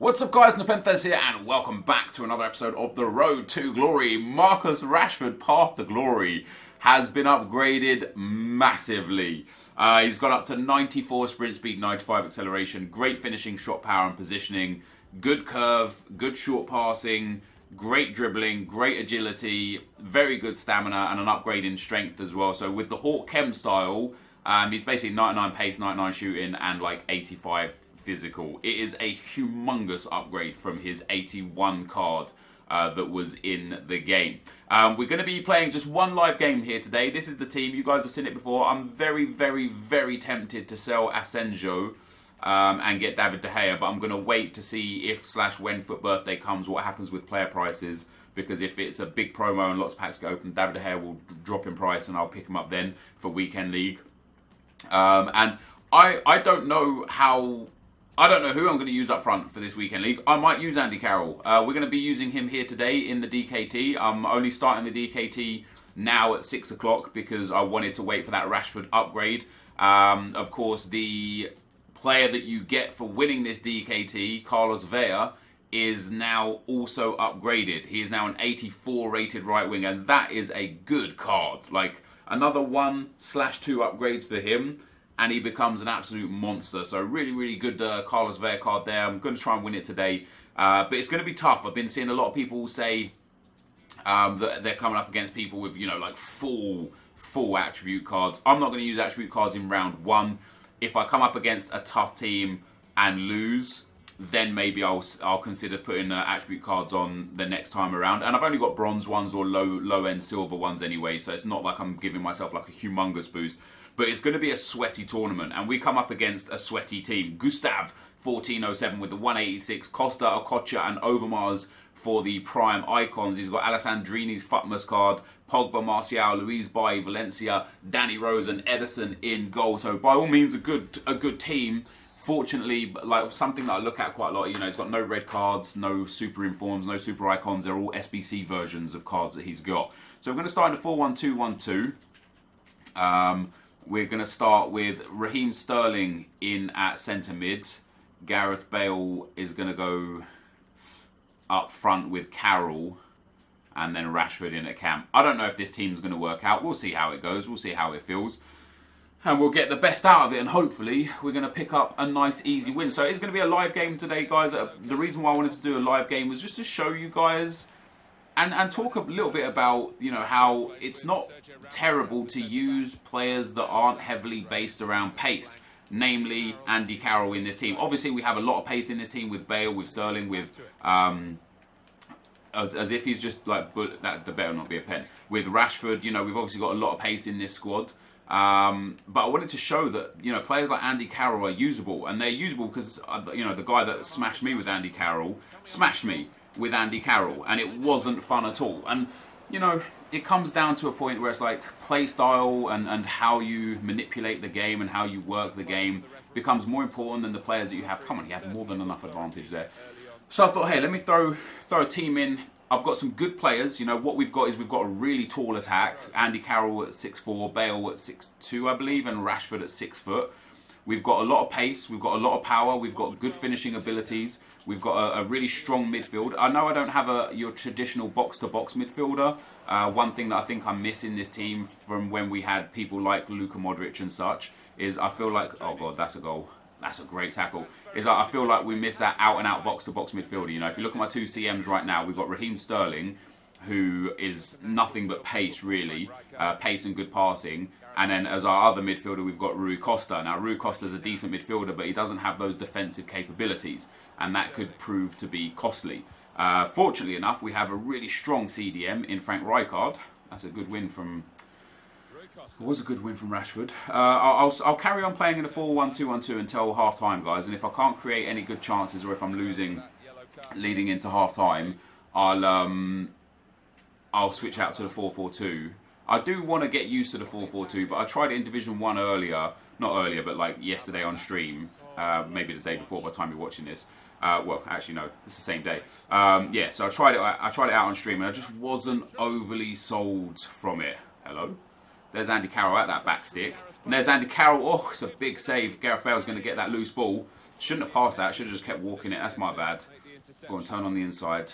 What's up guys, NepentheZ here and welcome back to another episode of The Road to Glory. Marcus Rashford, path to glory, has been upgraded massively. He's got up to 94 sprint speed, 95 acceleration, great finishing, shot power and positioning, good curve, good short passing, great dribbling, great agility, very good stamina and an upgrade in strength as well. So with the Hawk Chem style, he's basically 99 pace, 99 shooting and like 85 physical. It is a humongous upgrade from his 81 card that was in the game. We're going to be playing just one live game here today. This is the team. You guys have seen it before. I'm very tempted to sell Asensio and get David De Gea, but I'm going to wait to see if/when FUT birthday comes, what happens with player prices, because if it's a big promo and lots of packs get open, David De Gea will drop in price and I'll pick him up then for weekend league. And I don't know who I'm going to use up front for this weekend league. I might use Andy Carroll. We're going to be using him here today in the DKT. I'm only starting the DKT now at 6 o'clock because I wanted to wait for that Rashford upgrade. Of course, the player that you get for winning this DKT, Carlos Vela, is now also upgraded. He is now an 84 rated right wing, and that is a good card. Like another 1/2 upgrades for him, and he becomes an absolute monster. So really good Carlos Vela card there. I'm going to try and win it today. But it's going to be tough. I've been seeing a lot of people say that they're coming up against people with, like full attribute cards. I'm not going to use attribute cards in round 1. If I come up against a tough team and lose, then maybe I'll consider putting attribute cards on the next time around. And I've only got bronze ones or low-end silver ones anyway, so it's not like I'm giving myself like a humongous boost. But it's going to be a sweaty tournament, and we come up against a sweaty team. Gustav, 1407 with the 186, Costa, Okocha and Overmars for the prime icons. He's got Alessandrini's Futmas card, Pogba, Martial, Luis Bailly, Valencia, Danny Rose and Edison in goal. So by all means a good team. Fortunately, like something that I look at quite a lot, he's got no red cards, no super informs, no super icons. They're all SBC versions of cards that he's got. So we're going to start in a 4-1-2-1-2. We're going to start with Raheem Sterling in at centre mid. Gareth Bale is going to go up front with Carroll. And then Rashford in at camp. I don't know if this team's going to work out. We'll see how it goes. We'll see how it feels. And we'll get the best out of it. And hopefully we're going to pick up a nice easy win. So it's going to be a live game today, guys. The reason why I wanted to do a live game was just to show you guys and talk a little bit about, how it's not terrible to use players that aren't heavily based around pace. Namely, Andy Carroll in this team. Obviously, we have a lot of pace in this team with Bale, with Sterling, with as if he's just like that. The better not be a pen. With Rashford, we've obviously got a lot of pace in this squad. But I wanted to show that players like Andy Carroll are usable, and they're usable because the guy that smashed me with Andy Carroll smashed me with Andy Carroll, and it wasn't fun at all. And it comes down to a point where it's like play style and how you manipulate the game and how you work the game becomes more important than the players that you have. Come on, he had more than enough advantage there. So I thought, hey, let me throw a team in. I've got some good players. What we've got is we've got a really tall attack. Andy Carroll at 6'4", Bale at 6'2", I believe, and Rashford at 6 foot. We've got a lot of pace. We've got a lot of power. We've got good finishing abilities. We've got a really strong midfield. I know I don't have your traditional box-to-box midfielder. One thing that I think I miss in this team from when we had people like Luka Modric and such is I feel like, oh God, that's a goal. That's a great tackle. Is like I feel like we miss that out-and-out box-to-box midfielder. If you look at my two CMs right now, we've got Raheem Sterling, who is nothing but pace, really. Pace and good passing. And then as our other midfielder, we've got Rui Costa. Now, Rui Costa's a decent midfielder, but he doesn't have those defensive capabilities. And that could prove to be costly. Fortunately enough, we have a really strong CDM in Frank Rijkaard. That's a good win from... It was a good win from Rashford. I'll carry on playing in the 4-1-2-1-2 until half-time, guys. And if I can't create any good chances or if I'm losing leading into half-time, I'll switch out to the 4-4-2. I do want to get used to the 4-4-2, but I tried it in Division 1 earlier. Not earlier, but like yesterday on stream. Maybe the day before by the time you're watching this. Well, actually, no. It's the same day. Yeah, so I tried it out on stream, and I just wasn't overly sold from it. Hello? There's Andy Carroll at that back stick. And there's Andy Carroll. Oh, it's a big save. Gareth Bale's going to get that loose ball. Shouldn't have passed that. Should have just kept walking it. That's my bad. Go on, turn on the inside.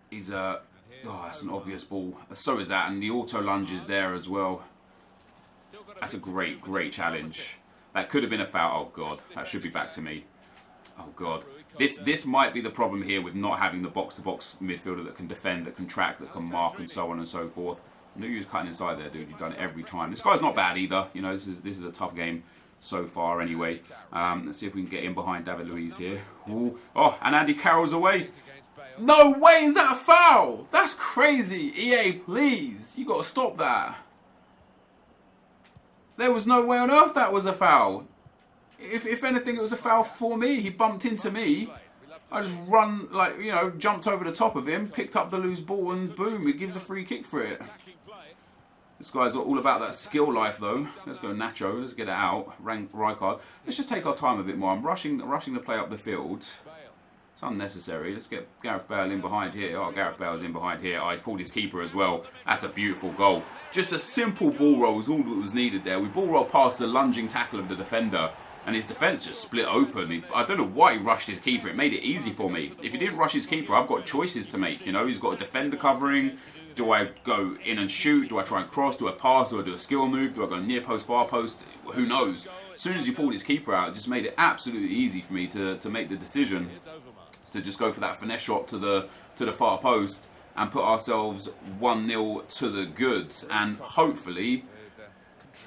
He's oh, that's an obvious ball. So is that. And the auto lunge is there as well. That's a great, great challenge. That could have been a foul. Oh, God. That should be back to me. Oh, God. This might be the problem here with not having the box-to-box midfielder that can defend, that can track, that can mark, and so on and so forth. I knew you was cutting inside there, dude. You've done it every time. This guy's not bad either. You know, this is a tough game so far anyway. Let's see if we can get in behind David Luiz here. Ooh. Oh, and Andy Carroll's away. No way, is that a foul? That's crazy. EA, please. You got to stop that. There was no way on earth that was a foul. If anything, it was a foul for me. He bumped into me. I just run, like, you know, jumped over the top of him, picked up the loose ball, and boom, he gives a free kick for it. This guy's all about that skill life, though. Let's go Nacho. Let's get it out. Rijkaard. Let's just take our time a bit more. I'm rushing the play up the field. It's unnecessary. Let's get Gareth Bale in behind here. Oh, Gareth Bale's in behind here. Oh, he's pulled his keeper as well. That's a beautiful goal. Just a simple ball roll was all that was needed there. We ball roll past the lunging tackle of the defender. And his defence just split open. I don't know why he rushed his keeper. It made it easy for me. If he didn't rush his keeper, I've got choices to make. You know, he's got a defender covering. Do I go in and shoot? Do I try and cross? Do I pass? Do I do a skill move? Do I go near post, far post? Who knows? As soon as he pulled his keeper out, it just made it absolutely easy for me to make the decision to just go for that finesse shot to the far post and put ourselves 1-0 to the goods. And hopefully,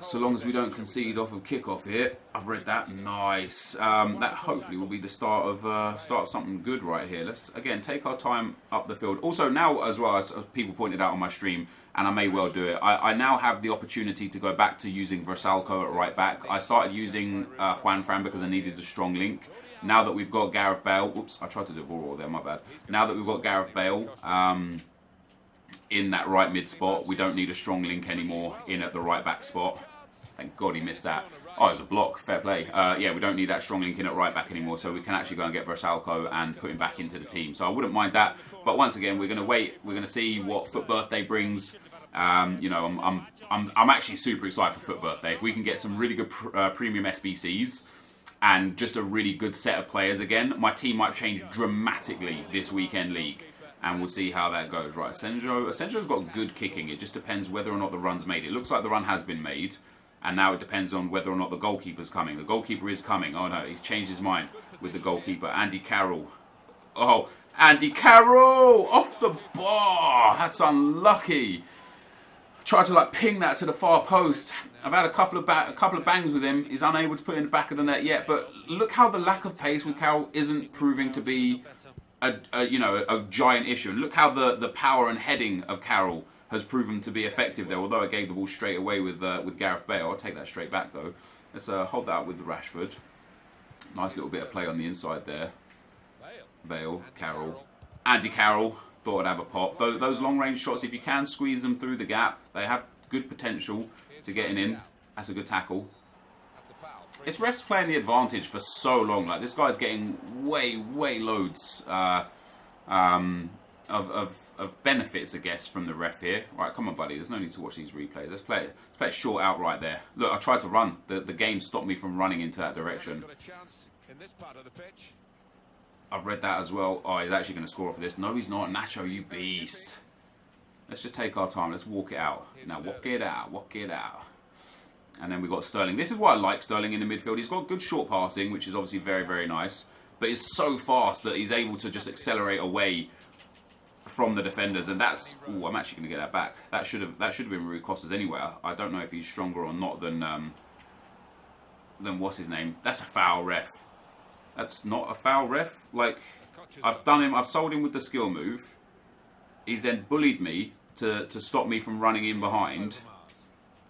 so long as we don't concede off of kickoff here, I've read that. Nice. That hopefully will be the start of something good right here. Let's again take our time up the field. Also now, as well as people pointed out on my stream, and I may well do it, I now have the opportunity to go back to using Vrsaljko at right back. I started using Juan Fran because I needed a strong link. Now that we've got Gareth Bale, oops, I tried to do a ball roll there, my bad. Now that we've got Gareth Bale in that right mid spot, we don't need a strong link anymore in at the right back spot. Thank God he missed that. Oh, it's a block. Fair play. Yeah, we don't need that strong link in at right back anymore, so we can actually go and get Vrsaljko and put him back into the team. So I wouldn't mind that. But once again, we're going to wait. We're going to see what Foot Birthday brings. You know, I'm actually super excited for Foot Birthday. If we can get some really good premium SBCs and just a really good set of players again, my team might change dramatically this weekend league. And we'll see how that goes. Right, Asenjo's got good kicking. It just depends whether or not the run's made. It looks like the run has been made. And now it depends on whether or not the goalkeeper's coming. The goalkeeper is coming. Oh no, he's changed his mind with the goalkeeper. Andy Carroll. Oh, Andy Carroll! Off the bar! That's unlucky. Tried to like ping that to the far post. I've had a couple of bangs with him. He's unable to put it in the back of the net yet. But look how the lack of pace with Carroll isn't proving to be a giant issue. And look how the power and heading of Carroll has proven to be effective there, although I gave the ball straight away with Gareth Bale. I'll take that straight back though. Let's hold that up with Rashford. Nice little bit of play on the inside there. Bale, Carroll, Andy Carroll. Thought I'd have a pop. Those long range shots, if you can squeeze them through the gap, they have good potential to getting in. That's a good tackle. It's refs playing the advantage for so long. Like this guy's getting way loads of benefits, I guess, from the ref here. Right, come on, buddy. There's no need to watch these replays. Let's play it short out right there. Look, I tried to run. The game stopped me from running into that direction. I've read that as well. Oh, he's actually going to score off of this. No, he's not. Nacho, you beast. Let's just take our time. Let's walk it out. Now, walk it out. And then we've got Sterling. This is why I like Sterling in the midfield. He's got good short passing, which is obviously very nice. But he's so fast that he's able to just accelerate away from the defenders, and that's. Oh, I'm actually going to get that back. That should have been Rui Costa's anyway. I don't know if he's stronger or not than what's his name. That's a foul, ref. That's not a foul, ref. Like I've sold him with the skill move. He's then bullied me to stop me from running in behind,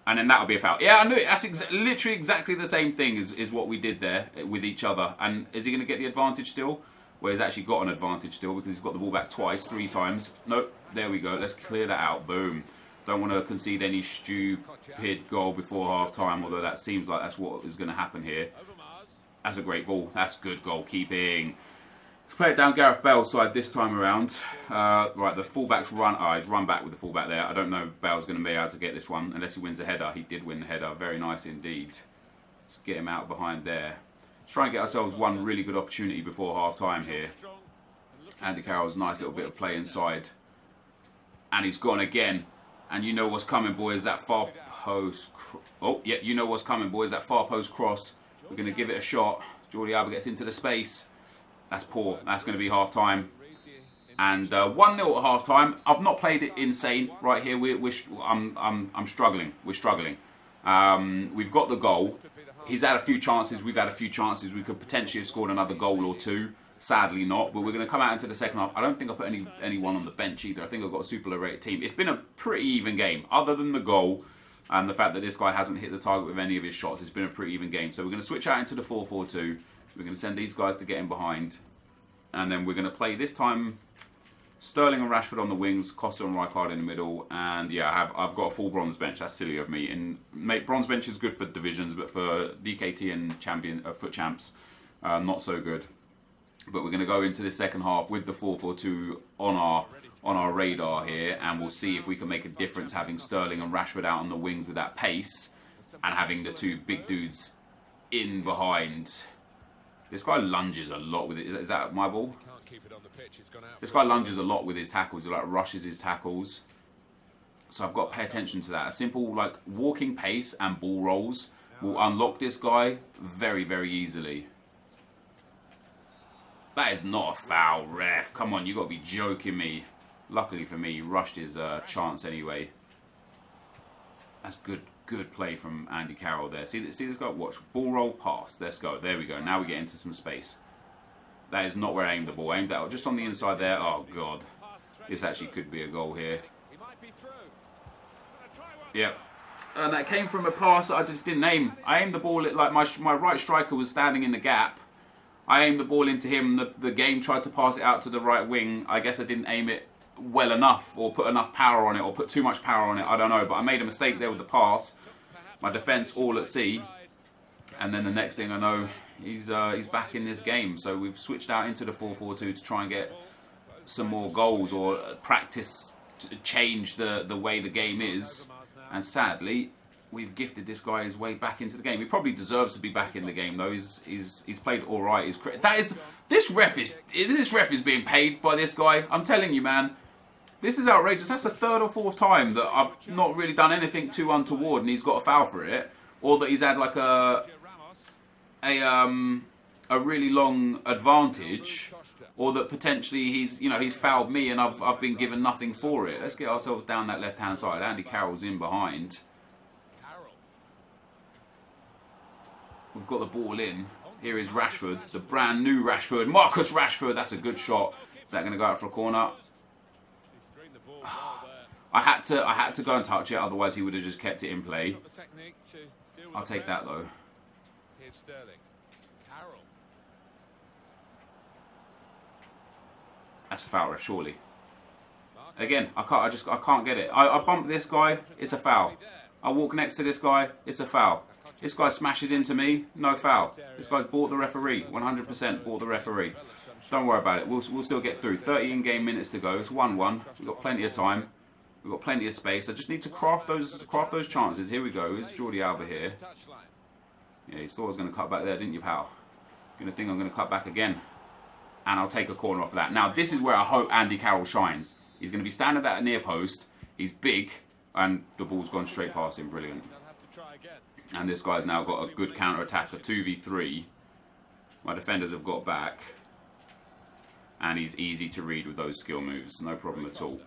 and then that'll be a foul. Yeah, I knew it. That's literally exactly the same thing is what we did there with each other. And is he going to get the advantage still? Well, he's actually got an advantage still because he's got the ball back three times. Nope, there we go. Let's clear that out. Boom. Don't want to concede any stupid goal before half-time, although that seems like that's what is going to happen here. That's a great ball. That's good goalkeeping. Let's play it down Gareth Bale's side this time around. Right, the fullback's run. Oh, he's run back with the fullback there. I don't know if Bale's going to be able to get this one unless he wins the header. He did win the header. Very nice indeed. Let's get him out behind there. Let's try and get ourselves one really good opportunity before half time here. Andy Carroll's nice little bit of play inside. And he's gone again. And you know what's coming, boys. That far post. Oh, yeah, you know what's coming, boys. That far post cross. We're going to give it a shot. Jordi Alba gets into the space. That's poor. That's going to be half time. And 1-0 at half time. I've not played it insane right here. I'm struggling. We're struggling. We've got the goal. He's had a few chances. We've had a few chances. We could potentially have scored another goal or two. Sadly not. But we're going to come out into the second half. I don't think I put anyone on the bench either. I think I've got a super rated team. It's been a pretty even game. Other than the goal and the fact that this guy hasn't hit the target with any of his shots, it's been a pretty even game. So we're going to switch out into the 4-4-2. We're going to send these guys to get in behind. And then we're going to play this time Sterling and Rashford on the wings, Costa and Rijkaard in the middle. And yeah, I've got a full bronze bench. That's silly of me. And mate, bronze bench is good for divisions, but for DKT and foot champs, not so good. But we're going to go into the second half with the 4-4-2 on our radar here, and we'll see if we can make a difference having Sterling and Rashford out on the wings with that pace and having the two big dudes in behind. This guy lunges a lot with it. Is that my ball? This guy lunges a lot with his tackles. He like rushes his tackles. So I've got to pay attention to that. A simple like walking pace and ball rolls will unlock this guy very, very easily. That is not a foul, ref. Come on, you got to be joking me. Luckily for me, he rushed his chance anyway. That's good play from Andy Carroll there. See this guy? Watch. Ball roll, pass. Let's go. There we go. Now we get into some space. That is not where I aimed the ball. I aimed that just on the inside there. Oh, God. This actually could be a goal here. Yep. And that came from a pass that I just didn't aim. I aimed the ball like my right striker was standing in the gap. I aimed the ball into him. The game tried to pass it out to the right wing. I guess I didn't aim it well enough or put enough power on it or put too much power on it. I don't know. But I made a mistake there with the pass. My defence all at sea. And then the next thing I know, he's back in this game. So we've switched out into the 4-4-2 to try and get some more goals or practice to change the way the game is. And sadly, we've gifted this guy his way back into the game. He probably deserves to be back in the game though. He's played all right. This ref is being paid by this guy. I'm telling you, man. This is outrageous. That's the third or fourth time that I've not really done anything too untoward and he's got a foul for it, or that he's had like a really long advantage, or that potentially he's fouled me and I've been given nothing for it. Let's get ourselves down that left hand side. Andy Carroll's in behind. We've got the ball in. Here is Rashford, the brand new Rashford, Marcus Rashford. That's a good shot. Is that going to go out for a corner? I had to go and touch it, otherwise he would have just kept it in play. I'll take that though. That's a foul, ref, surely. Again, I can't get it. I bump this guy, it's a foul. I walk next to this guy, it's a foul. This guy smashes into me, no foul. This guy's bought the referee, 100% bought the referee. Don't worry about it, we'll still get through. 30 in-game minutes to go, it's 1-1. We've got plenty of time. We've got plenty of space. I just need to craft those chances. Here we go, it's Jordi Alba here. Yeah, you thought I was going to cut back there, didn't you, pal? You're going to think I'm going to cut back again. And I'll take a corner off of that. Now, this is where I hope Andy Carroll shines. He's going to be standing at that near post. He's big, and the ball's gone straight past him. Brilliant. And this guy's now got a good counter-attack, a 2v3. My defenders have got back. And he's easy to read with those skill moves. No problem at all.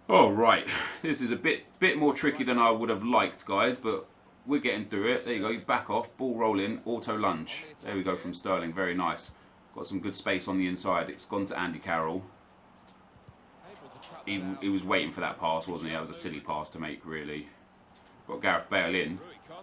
Oh, right. This is a bit more tricky than I would have liked, guys, but we're getting through it. There you go. You back off. Ball roll in. Auto lunge. There we go from Sterling. Very nice. Got some good space on the inside. It's gone to Andy Carroll. He was waiting for that pass, wasn't he? That was a silly pass to make, really. Got Gareth Bale in.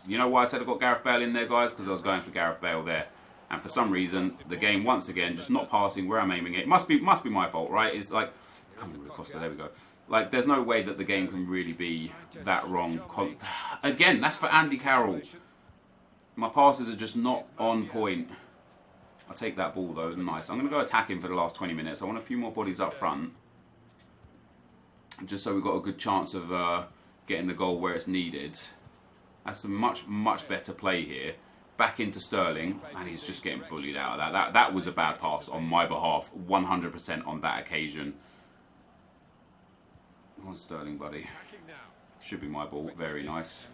You know why I said I got Gareth Bale in there, guys? Because I was going for Gareth Bale there. And for some reason, the game, once again, just not passing where I'm aiming it. Must be my fault, right? It's like... Come on, Costa. There we go. Like, there's no way that the game can really be that wrong. Again, that's for Andy Carroll. My passes are just not on point. I'll take that ball though. Nice. I'm going to go attack him for the last 20 minutes. I want a few more bodies up front. Just so we've got a good chance of getting the goal where it's needed. That's a much, much better play here. Back into Sterling. And he's just getting bullied out of that. That was a bad pass on my behalf. 100% on that occasion. Come on, Sterling, buddy. Should be my ball. Very nice.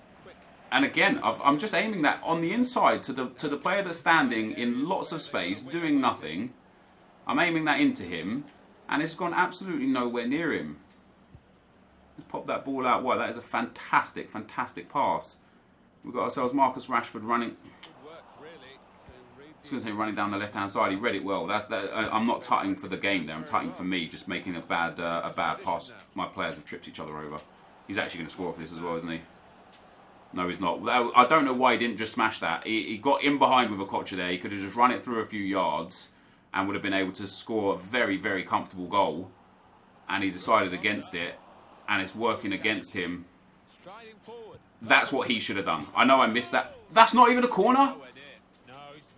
And again, I'm just aiming that on the inside to the player that's standing in lots of space, doing nothing. I'm aiming that into him, and it's gone absolutely nowhere near him. Let's pop that ball out wide. That is a fantastic, fantastic pass. We've got ourselves Marcus Rashford running. I was going to say running down the left-hand side. He read it well. I'm not tutting for the game there. I'm tutting for me, just making a bad pass. My players have tripped each other over. He's actually going to score off this as well, isn't he? No, he's not. I don't know why he didn't just smash that. He got in behind with Okocha there. He could have just run it through a few yards and would have been able to score a very, very comfortable goal. And he decided against it, and it's working against him. That's what he should have done. I know I missed that. That's not even a corner.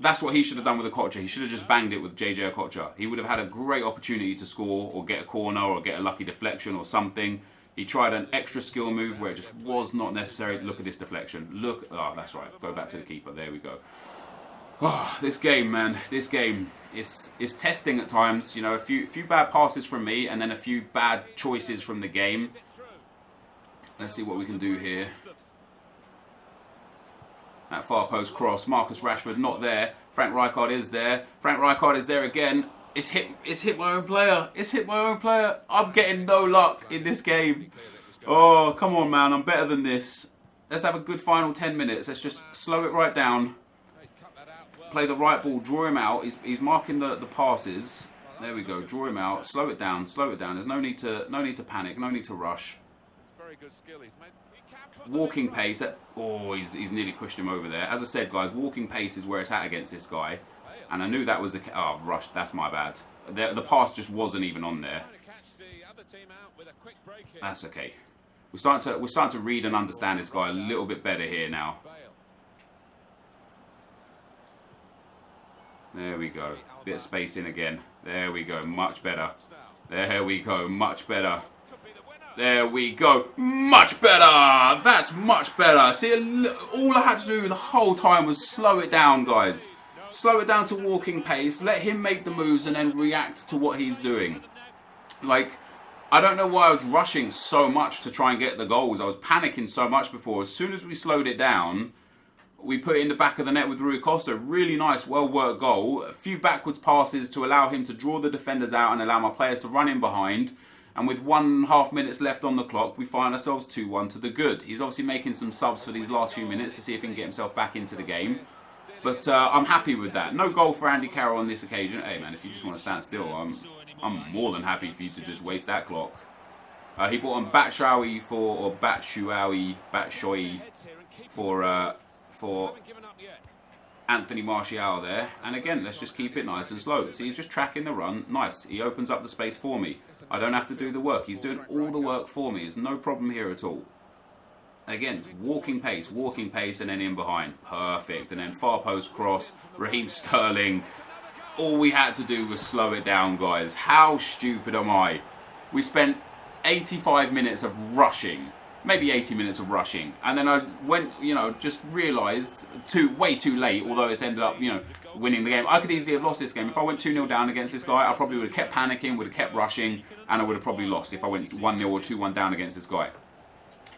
That's what he should have done with Okocha. He should have just banged it with JJ Okocha. He would have had a great opportunity to score or get a corner or get a lucky deflection or something. He tried an extra skill move where it just was not necessary. Look at this deflection. Look. Oh, that's right. Go back to the keeper. There we go. Oh, this game, man. This game is testing at times. You know, a few bad passes from me and then a few bad choices from the game. Let's see what we can do here. That far post cross. Marcus Rashford not there. Frank Rijkaard is there. Frank Rijkaard is there again. It's hit my own player. It's hit my own player. I'm getting no luck in this game. Oh, come on, man. I'm better than this. Let's have a good final 10 minutes. Let's just slow it right down. Play the right ball. Draw him out. He's marking the passes. There we go. Draw him out. Slow it down. Slow it down. There's no need to panic. No need to rush. Walking pace. Oh, he's nearly pushed him over there. As I said, guys, walking pace is where it's at against this guy. And I knew that was rush. That's my bad. The pass just wasn't even on there. That's okay. We're starting to read and understand this guy a little bit better here now. There we go. Bit of space in again. There we go. Much better. There we go. Much better. There we go. Much better. That's much better. See, all I had to do the whole time was slow it down, guys. Slow it down to walking pace. Let him make the moves and then react to what he's doing. Like, I don't know why I was rushing so much to try and get the goals. I was panicking so much before. As soon as we slowed it down, we put it in the back of the net with Rui Costa. Really nice, well-worked goal. A few backwards passes to allow him to draw the defenders out and allow my players to run in behind. And with 1.5 minutes left on the clock, we find ourselves 2-1 to the good. He's obviously making some subs for these last few minutes to see if he can get himself back into the game. But I'm happy with that. No goal for Andy Carroll on this occasion. Hey, man, if you just want to stand still, I'm more than happy for you to just waste that clock. He brought on Batshuayi for Anthony Martial there. And again, let's just keep it nice and slow. See, he's just tracking the run. Nice. He opens up the space for me. I don't have to do the work. He's doing all the work for me. There's no problem here at all. Again, walking pace, and then in behind. Perfect. And then far post cross, Raheem Sterling. All we had to do was slow it down, guys. How stupid am I? We spent 85 minutes of rushing. Maybe 80 minutes of rushing. And then I went, just realised way too late, although it's ended up, winning the game. I could easily have lost this game. If I went 2-0 down against this guy, I probably would have kept panicking, would have kept rushing, and I would have probably lost if I went 1-0 or 2-1 down against this guy.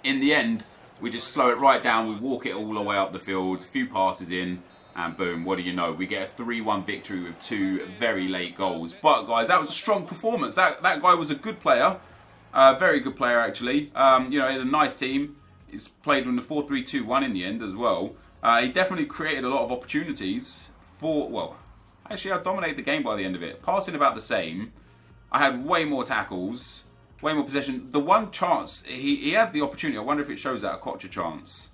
In the end, we just slow it right down. We walk it all the way up the field. A few passes in. And boom, what do you know? We get a 3-1 victory with 2 very late goals. But, guys, that was a strong performance. That guy was a good player. Very good player, actually. He had a nice team. He's played in the 4-3-2-1 in the end as well. He definitely created a lot of opportunities actually, I dominated the game by the end of it. Passing about the same. I had way more tackles. Way more possession. The one chance, he had the opportunity. I wonder if it shows that Okocha chance.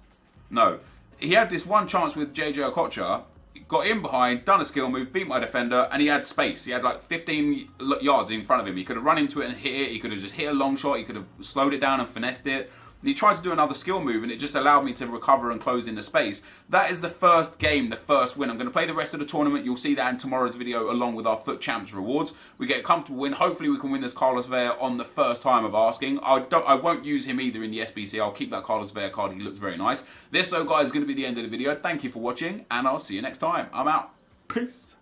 No. He had this one chance with JJ Okocha. Got in behind, done a skill move, beat my defender, and he had space. He had like 15 yards in front of him. He could have run into it and hit it. He could have just hit a long shot. He could have slowed it down and finessed it. and he tried to do another skill move, and it just allowed me to recover and close in the space. That is the first game, the first win. I'm going to play the rest of the tournament. You'll see that in tomorrow's video along with our FUT Champs rewards. We get a comfortable win. Hopefully we can win this Carlos Vela on the first time of asking. I won't use him either in the SBC. I'll keep that Carlos Vela card. He looks very nice. This, though, guys, is going to be the end of the video. Thank you for watching, and I'll see you next time. I'm out. Peace.